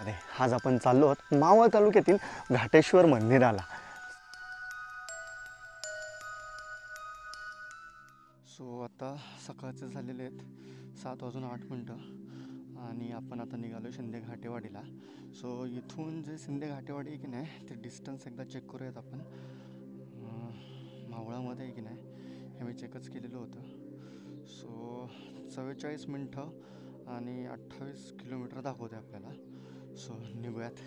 अरे आज आपण चाललो आहोत मावळ तालुक्यातील घाटेश्वर मंदिराला. सो आता सकाळचे झालेले आहेत 7:08 आणि आपण आता निघालो शिंदे घाटेवाडीला. सो इथून जे शिंदे घाटेवाडी आहे की नाही ते डिस्टन्स एकदा चेक करूयात आपण. मावळामध्ये आहे की नाही हे मी चेकच केलेलं होतं. सो 44 मिनटं आणि 28 किलोमीटर दाखवते आपल्याला. सो निघूयात.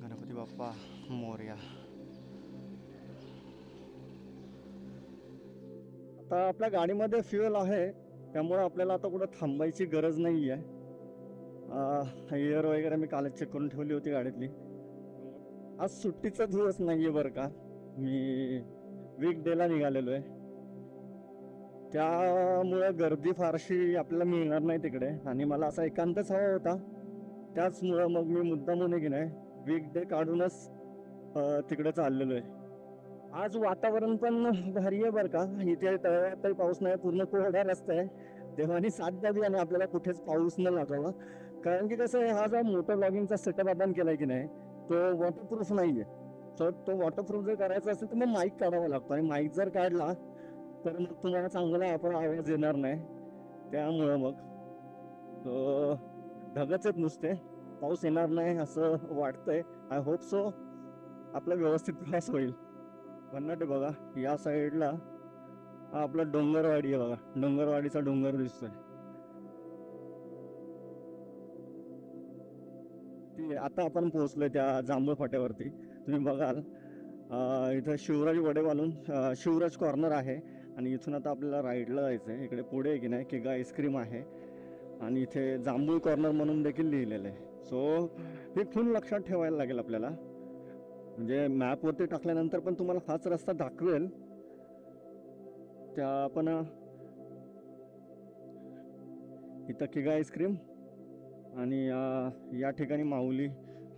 गणपती बाप्पा मोरया. आता आपल्या गाडीमध्ये फ्युएल आहे त्यामुळे आपल्याला आता कुठं थांबायची गरज नाही आहे. एअर वगैरे मी कालच चेक करून ठेवली होती गाडीतली. आज सुट्टीचा दिवस नाही आहे बरं का, मी वीकडेला निघालेलो आहे त्यामुळं गर्दी फारशी आपल्याला मिळणार नाही तिकडे आणि मला असा एकांतच हवा होता. त्याचमुळं मग मी मुद्दामून की नाही वीकडे काढूनच तिकडे चाललेलो आहे. आज वातावरण पण भारी आहे बरं का, इथे तळ्यात पाऊस नाही, पूर्ण कोरडा रस्ता आहे. देवानी साथ द्यावी आणि आपल्याला कुठेच पाऊस न लागावा. कारण की कसं आहे, हा जो मोटर लॉगिंगचा सेटअप आपण केलाय की नाही तो वॉटरप्रूफ नाहीये. तर तो वॉटरप्रूफ जर करायचा असेल तर मग माईक काढावा लागतो आणि माईक जर काढला तर मग तुम्हाला चांगला आपण आवाज येणार नाही. त्यामुळं मग तो ढगच आहेत नुसते, पाऊस येणार नाही असं वाटतंय. आय होप सो आपला व्यवस्थित प्रवास होईल. भन्नाटे बघा या साईडला हा आपला डोंगरवाडी आहे बघा, डोंगरवाडीचा डोंगर दिसतोय. आता आपण पोहोचलोय त्या जांभूळ फाट्यावरती. तुम्ही बघाल इथं शिवराज वडेवालून शिवराज कॉर्नर आहे आणि इथून आता आपल्याला राईडला जायचं आहे. इकडे पुढे की नाही केगा आईस्क्रीम आहे आणि इथे जांभूळ कॉर्नर म्हणून देखील लिहिलेलं आहे. सो हे फुल लक्षात ठेवायला लागेल आपल्याला, म्हणजे मॅपवरती टाकल्यानंतर पण तुम्हाला हाच रस्ता दाखवेल. त्या आपण इथं केगा आईस्क्रीम आणि या ठिकाणी माऊली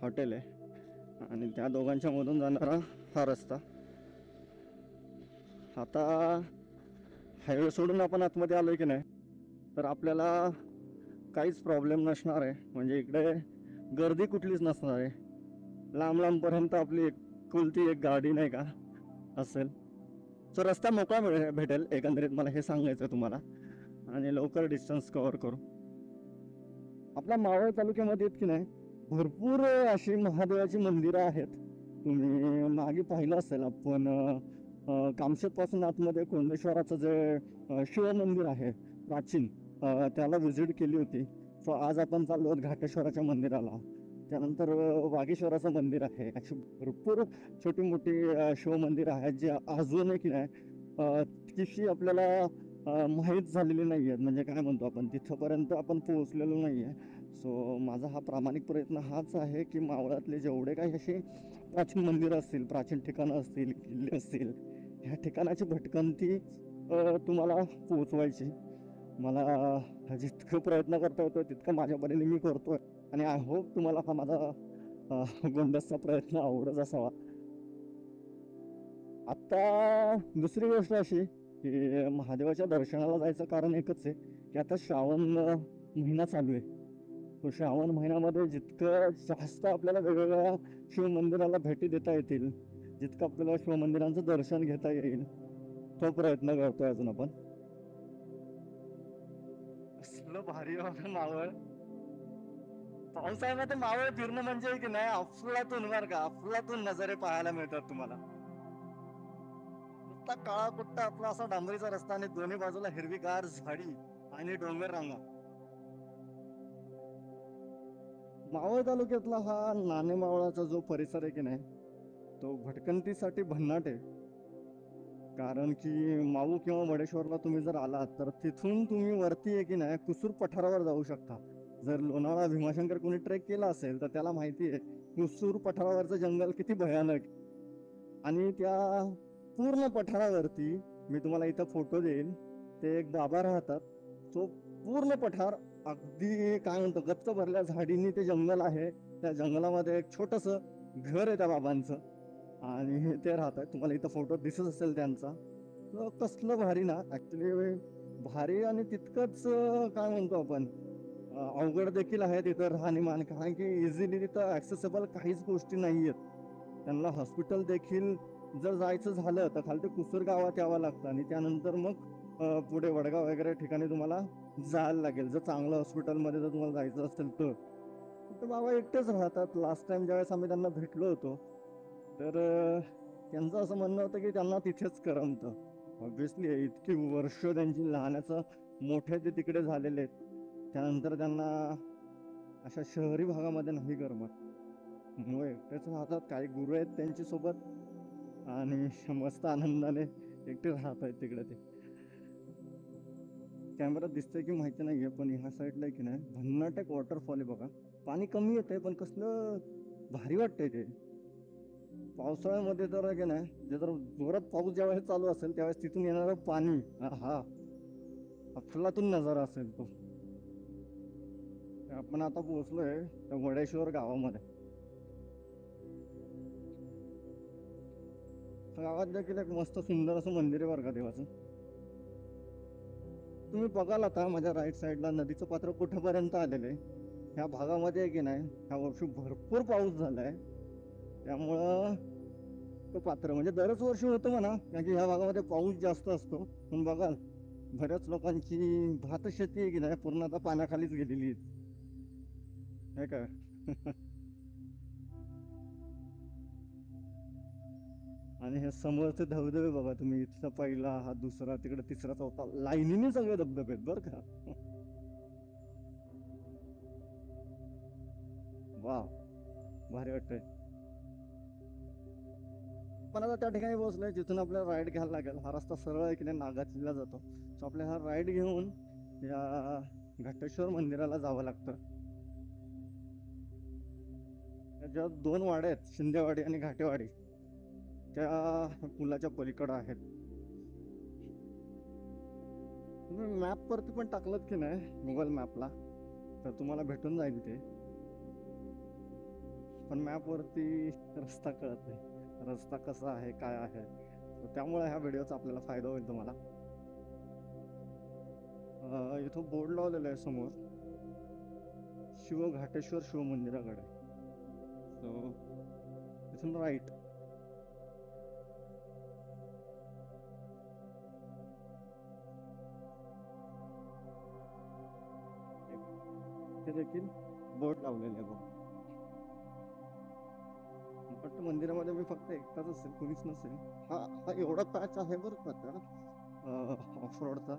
हॉटेल आहे आणि त्या दोघांच्या मधून जाणारा हा रस्ता. आता हायवे सोडून आपण आतमध्ये आलोय की नाही तर आपल्याला काहीच प्रॉब्लेम नसणार आहे. म्हणजे इकडे गर्दी कुठलीच नसणार आहे. लांब लांबपर्यंत आपली कुलती एक गाडी नाही का असेल. सो रस्ता मोकळा भेटेल एकंदरीत, मला हे सांगायचं तुम्हाला, आणि लवकर डिस्टन्स कव्हर करू. आपल्या मावळ तालुक्यामध्ये की नाही भरपूर अशी महादेवाची मंदिरं आहेत. तुम्ही मागे पाहिलं असेल आपण कामशेत पासून आतमध्ये कोंडेश्वराचं जे शिवमंदिर आहे प्राचीन, त्याला व्हिजिट केली होती. सो आज आपण चाललो आहोत घाटेश्वराच्या मंदिराला. त्यानंतर वागेश्वराचं मंदिर आहे. अशी भरपूर छोटी मोठी शिवमंदिरं आहेत जे अजूनही की नाही तितकीशी आपल्याला माहीत झालेली नाही आहेत. म्हणजे काय म्हणतो आपण तिथंपर्यंत आपण पोहोचलेलो नाही आहे. सो माझा हा प्रामाणिक प्रयत्न हाच आहे की मावळातले जेवढे काही असे प्राचीन मंदिरं असतील, प्राचीन ठिकाणं असतील, किल्ले असतील, ह्या ठिकाणाची भटकंती तुम्हाला पोहोचवायची. मला जितकं प्रयत्न करता येतो तितकं माझ्या परीने मी करतोय आणि आय होप तुम्हाला हा माझा गोंडसचा प्रयत्न आवडत असावा. आता दुसरी गोष्ट अशी की महादेवाच्या दर्शनाला जायचं कारण एकच आहे की आता श्रावण महिना चालू आहे. तो श्रावण महिन्यामध्ये जितकं जास्त आपल्याला वेगवेगळ्या शिवमंदिराला भेटी देता येतील, जितकं आपल्याला शिवमंदिरांचं दर्शन घेता येईल, तो प्रयत्न करतोय अजून आपण. असलं भारी मावळ, पावसाळ्यामध्ये मावळ फिरणं म्हणजे की नाही अफलातून बरं का, अफलातून नजारे पाहायला मिळतात तुम्हाला. नुसता काळा कुट्टा आपला असा डांबरीचा रस्ता आणि दोन्ही बाजूला हिरवीगार झाडी आणि डोंगर रांगा. मावळ तालुक्यातला हा नाणे मावळाचा जो परिसर आहे की नाही तो भटकंतीसाठी भन्नाट आहे. कारण की माऊ किंवा वडेश्वरला तुम्ही जर आलात तर तिथून तुम्ही वरती आहे की नाही कुसूर पठारावर जाऊ शकता. जर लोणावळा भीमाशंकर कोणी ट्रेक केला असेल तर त्याला माहिती आहे कुसूर पठारावरचं जंगल किती भयानक. आणि त्या पूर्ण पठारावरती मी तुम्हाला इथं फोटो देईन, ते एक बाबा राहतात. तो पूर्ण पठार अगदी काय म्हणतो गच्च भरल्या झाडींनी ते जंगल आहे. त्या जंगलामध्ये एक छोटस घर आहे त्या बाबांचं आणि ते राहतात. तुम्हाला इथं फोटो दिसत असेल त्यांचा. कसलं भारी ना ऍक्च्युली, भारी आणि तितकंच काय म्हणतो आपण अवघड देखील आहे तिथं राहणीमान, कारण की इझिली तिथं ॲक्सेसेबल काहीच गोष्टी नाही आहेत. त्यांना हॉस्पिटल देखील जर जायचं झालं तर खाली ते कुसूर गावात यावं लागतं आणि त्यानंतर मग पुढे वडगाव वगैरे ठिकाणी तुम्हाला जायला लागेल. जर चांगलं हॉस्पिटलमध्ये जर तुम्हाला जायचं असेल तर बाबा एकटेच राहतात. लास्ट टाइम ज्यावेळेस आम्ही त्यांना भेटलो होतो तर त्यांचं असं म्हणणं होतं की त्यांना तिथेच करमतं. ऑब्व्हियसली इतकी वर्ष त्यांची लहानाचं मोठे ते तिकडे झालेले आहेत, त्यानंतर त्यांना अशा शहरी भागामध्ये नाही करमत. मग एकटेच राहतात. काही गुरु आहेत त्यांची सोबत आणि मस्त आनंदाने एकटे राहत आहेत तिकडे. ते कॅमेरा दिसतंय की माहिती नाहीये, पण ह्या साईडला की नाही भन्नाट एक वॉटरफॉल आहे बघा. पाणी कमी येतंय पण कसलं भारी वाटतंय ते. पावसाळ्यामध्ये तर की नाही, जे जर जोरात पाऊस ज्यावेळेस चालू असेल त्यावेळेस तिथून येणारं पाणी, हा अफलातून नजारा असेल तो. आपण आता पोहोचलोय त्या वडेश्वर गावामध्ये. गावात देखील एक मस्त सुंदर असं मंदिर आहे बरं का देवाचं. तुम्ही बघाल आता माझ्या राईट साईडला नदीचं पात्र कुठेपर्यंत आलेलं आहे. ह्या भागामध्ये की नाही ह्या वर्षी भरपूर पाऊस झालाय, त्यामुळं तो पात्र म्हणजे दरच वर्षी होतं म्हणा, कारण की ह्या भागामध्ये पाऊस जास्त असतो. पण बघाल बऱ्याच लोकांची भात शेती आहे की नाही पूर्ण आता पाण्याखालीच गेलेली आहे काय. आणि हे समोरचे धबधबे बघा तुम्ही. इथला पहिला, हा दुसरा, तिकडे तिसरा, चौथा, लाईनीने सगळे धबधबे आहेत बरं का. वा, भारी वाटतंय. पण आता त्या ठिकाणी पोहोचलोय जिथून आपल्याला राईड घ्यायला लागेल. हा रस्ता सरळ आहे की नाही नागाचीला जातो. सो आपल्याला हा राईड घेऊन या घाटेश्वर मंदिराला जावं लागतं. ज्या दोन वाड्या आहेत, शिंदेवाडी आणि घाटेवाडी, त्या पुलाच्या पलीकडं आहेत. तुम्ही मॅपवरती पण टाकलं की नाही गुगल मॅपला तर तुम्हाला भेटून जाईल ते. पण मॅपवरती रस्ता कळत नाही, रस्ता कसा आहे काय आहे. त्यामुळे ह्या व्हिडिओचा आपल्याला फायदा होईल तुम्हाला. इथं बोर्ड लावलेला आहे समोर, घाटेश्वर शिव मंदिराकडे. सो इथून राईट. ते देखील बोर्ड लावलेले आहे बघ. वाटतं मंदिरामध्ये मी फक्त एकटाच असेल, कोणीच नसेल. हा हा एवढा पॅच आहे बरं का त्या ऑफ रोडचा,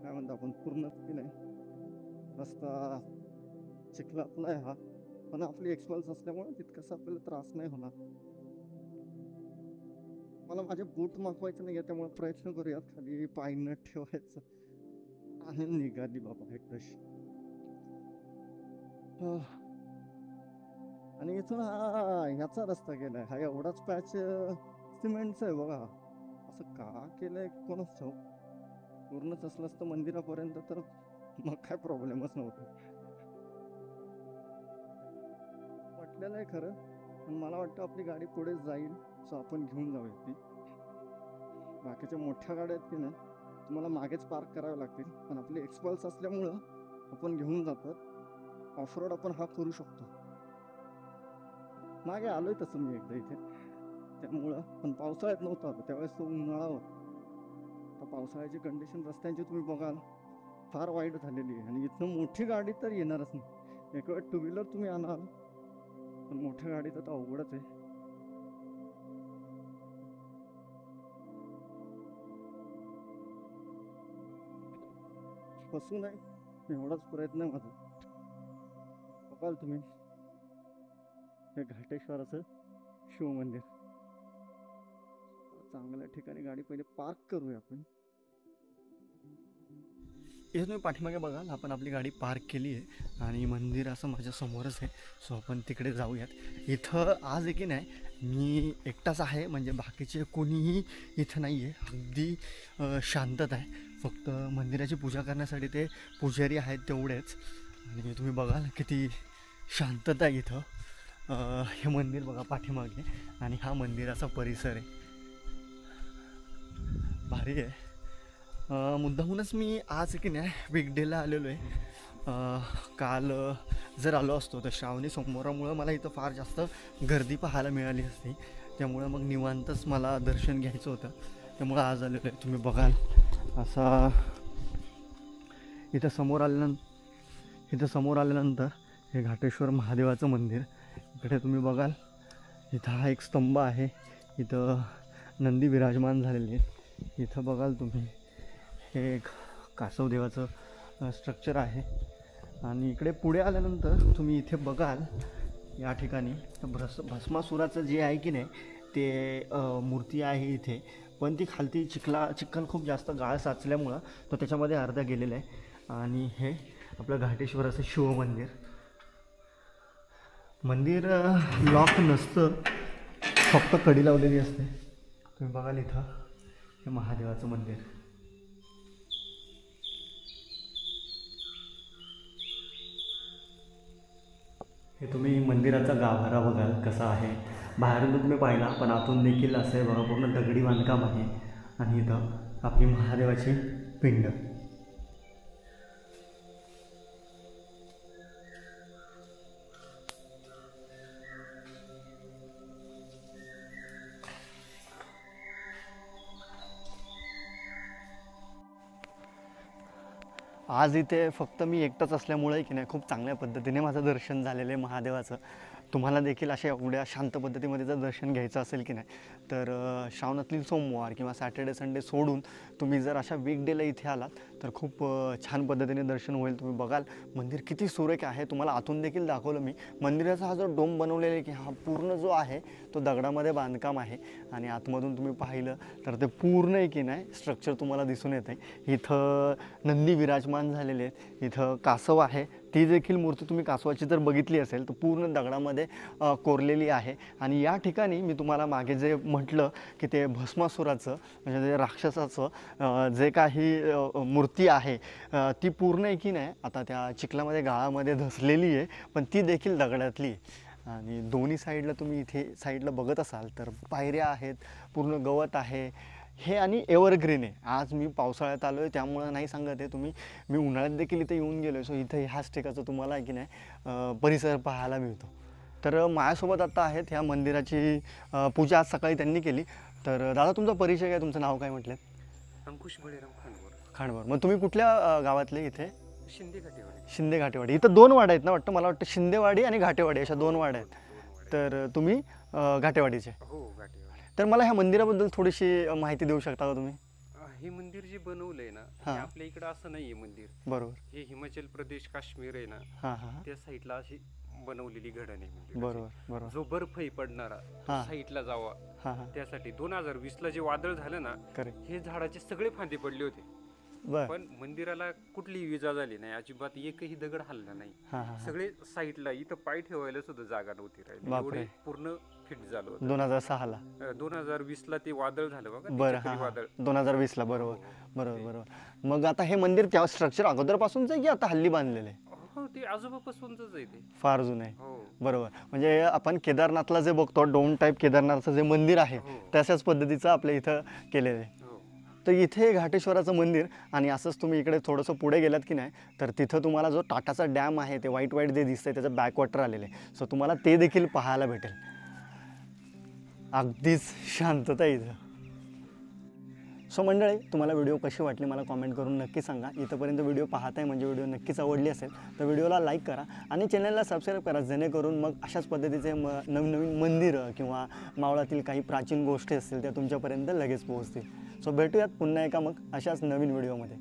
काय म्हणतो आपण, पूर्ण की नाही रस्ता चिखलातला आहे हा. पण आपली एक्सपल्स असल्यामुळे तितकासा आपल्याला त्रास नाही होणार. मला माझे बूट मागवायचे नाही, त्यामुळे प्रयत्न करूयात खाली पाय न ठेवायचं. आणि निघाली बाबा एकदाशी. आणि इथून हा ह्याचा रस्ता गेलाय, हा एवढाच पॅच सिमेंटचा आहे बघा. असं का केलंय कोणच ठाऊक. पूर्णच असलं असतं मंदिरापर्यंत तर मग काय प्रॉब्लेमच नव्हतं. वाटलेलं आहे खरं, पण मला वाटतं आपली गाडी पुढे जाईल, सो आपण घेऊन जाऊया ती. बाकीच्या मोठ्या गाड्या आहेत की नाही तुम्हाला मागेच पार्क करावे लागतील, पण आपली एक्सपल्स असल्यामुळं आपण घेऊन जातो. ऑफरोड आपण हा करू शकतो. मागे आलोय तसं मी एकदा इथे, त्यामुळं. पण पावसाळ्यात नव्हतं आता, त्यावेळेस तो उन्हाळा होता. आता पावसाळ्याची कंडिशन रस्त्यांची तुम्ही बघाल फार वाईट झालेली आहे. आणि इथनं मोठी गाडी तर येणारच नाही. एक वेळ टू व्हीलर तुम्ही आणाल, पण मोठ्या गाडीत आता अवघडच आहे. फसू नये एवढाच प्रयत्न आहे माझा. बघाल तुम्ही हे घाटेश्वराचं शिव मंदिर. चांगल्या ठिकाणी गाडी पहिले पार्क करूया आपण. इथे तुम्ही पाठीमागे बघाल आपण आपली गाडी पार्क केली आहे आणि मंदिर असं माझ्या समोरच आहे. सो आपण तिकडे जाऊयात. इथं आज आहे की नाही मी एकटाच आहे, म्हणजे बाकीचे कोणीही इथं नाही आहे. अगदी शांतता आहे. फक्त मंदिराची पूजा करण्यासाठी ते पुजारी आहेत तेवढेच. आणि तुम्ही बघाल किती शांतता आहे इथं. हे मंदिर बघा पाठीमागे, आणि हा मंदिराचा परिसर आहे. भारी आहे. मुद्दामूनच मी आज की नाही वीकडेला आलेलो आहे. काल जर आलो असतो तर श्रावणी सोमवारामुळं मला इथं फार जास्त गर्दी पाहायला मिळाली असती, त्यामुळं मग निवांतच मला दर्शन घ्यायचं होतं, त्यामुळं आज आलेलो आहे. तुम्ही बघाल असा इथं समोर आल्यानंतर हे घाटेश्वर महादेवाचं मंदिर. इकडे तुम्ही बघाल इथं हा एक स्तंभ आहे, इथं नंदी विराजमान झालेले आहेत. इथं बघाल तुम्ही हे एक कासवदेवाचं स्ट्रक्चर आहे. आणि इकडे पुढे आल्यानंतर तुम्ही इथे बघाल या ठिकाणी भस्मासुराचं जे आहे की नाही ते मूर्ती आहे इथे, पण ती खालती चिखल खूप जास्त गाळ साचल्यामुळं तो त्याच्यामध्ये अर्धा गेलेला आहे. आणि हे आपलं घाटेश्वराचं मंदिर लॉक नसतं, फक्त कडी लावलेली असते. तुम्ही बघाल इथं हे महादेवाचं मंदिर. हे तुम्ही मंदिराचा गाभारा बघाल कसा आहे. बाहेरून तुम्ही पाहिला, पण आतून देखील असं आहे बघा, पूर्ण दगडी बांधकाम आहे. आणि इथं आपली महादेवाची पिंड. आज इथे फक्त मी एकटाच असल्यामुळे की नाही खूप चांगल्या पद्धतीने माझं दर्शन झालेलं आहे महादेवाचं. तुम्हाला देखील अशा एवढ्या शांत पद्धतीमध्ये जर दर्शन घ्यायचं असेल की नाही तर श्रावणातील सोमवार किंवा सॅटर्डे संडे सोडून तुम्ही जर अशा वीकडेला इथे आलात तर खूप छान पद्धतीने दर्शन होईल. तुम्ही बघाल मंदिर किती सुरेख आहे, तुम्हाला आतून देखील दाखवलं मी. मंदिराचा हा जो डोम बनवलेला आहे की हा पूर्ण जो आहे तो दगडामध्ये बांधकाम आहे. आणि आतमधून तुम्ही पाहिलं तर ते पूर्ण आहे की नाही स्ट्रक्चर तुम्हाला दिसून येत आहे. इथं नंदी विराजमान झालेले आहेत, इथं कासव आहे, ती देखील मूर्ती तुम्ही कासवाची जर बघितली असेल तर पूर्ण दगडामध्ये कोरलेली आहे. आणि या ठिकाणी मी तुम्हाला मागे जे म्हटलं की ते भस्मासुराचं म्हणजे ते राक्षसाचं जे काही मूर्ती आहे ती पूर्ण आहे की नाही आता त्या चिखलामध्ये गाळामध्ये धसलेली आहे, पण ती देखील दगडातली आहे. आणि दोन्ही साईडला तुम्ही इथे साईडला बघत असाल तर पायऱ्या आहेत, पूर्ण गवत आहे हे, आणि एव्हरग्रीन आहे. आज मी पावसाळ्यात आलो आहे त्यामुळं नाही सांगत आहे, मी उन्हाळ्यात देखील इथे येऊन गेलो आहे. सो इथं ह्याच ठिकाणचं तुम्हाला की नाही परिसर पाहायला मिळतो. तर माझ्यासोबत आता आहेत ह्या मंदिराची पूजा आज सकाळी त्यांनी केली. तर दादा तुमचा परिचय काय, तुमचं नाव काय म्हटलं? अंकुश बळीराम खांडवर. मग तुम्ही कुठल्या गावातले? इथे शिंदे घाटेवाडी. इथं 2 वाड्या आहेत ना वाटतं, मला वाटतं शिंदेवाडी आणि घाटेवाडी अशा 2 वाड्या आहेत. तर तुम्ही घाटेवाडीचे? हो, घाटेवाडी. तर मला ह्या मंदिराबद्दल थोडीशी माहिती देऊ शकता का तुम्ही? हे मंदिर जे बनवलंय ना हे आपल्या इकडं असं नाहीये मंदिर. बरोबर. हे हिमाचल प्रदेश काश्मीर आहे ना त्या साईडला अशी बनवलेली घडण आहे मंदिर. बरोबर. जो बर्फही पडणारा साईडला जावा त्यासाठी 2020ला जे वादळ झालं ना हे झाडाचे सगळे फांदे पडले होते, पण मंदिराला कुठलीही विजा झाली नाही, अजिबात एकही दगड हलला नाही. सगळे साईडला, इथं पाय ठेवायला सुद्धा जागा नव्हती राहिली, एवढे पूर्ण फिट झालं होतं. 2006ला 2020ला ते वादळ झालं बघा. बरं, वादळ 2020ला. बरोबर. मग आता हे मंदिर त्या स्ट्रक्चर अगोदरपासूनच आहे की आता हल्ली बांधलेलं आहे? हो, ते आजोबापासूनच आहे, ते फार जुनं आहे. बरोबर. म्हणजे आपण केदारनाथला जे बघतो डोम टाईप केदारनाथचं जे मंदिर आहे तशाच पद्धतीचं आपल्या इथं केलेलं आहे. तर इथे घाटेश्वराचं मंदिर. आणि असंच तुम्ही इकडे थोडंसं पुढे गेलात की नाही तर तिथं तुम्हाला जो टाटाचा डॅम आहे ते व्हाईट जे दिसतंय त्याचं बॅकवॉटर आलेलं आहे. सो तुम्हाला ते देखील पाहायला भेटेल. अगदीच शांतता इथं. सो मंडळी, तुम्हाला व्हिडिओ कशी वाटली मला कॉमेंट करून नक्की सांगा. इथंपर्यंत व्हिडिओ पाहताय म्हणजे व्हिडिओ नक्कीच आवडली असेल तर व्हिडिओला लाईक करा आणि चॅनलला सबस्क्राईब करा, जेणेकरून मग अशाच पद्धतीचे नवीन मंदिरं किंवा मावळातील काही प्राचीन गोष्टी असतील त्या तुमच्यापर्यंत लगेच पोहोचतील. सो भेटूयात पुन्हा एका मग अशाच नवीन व्हिडिओमध्ये.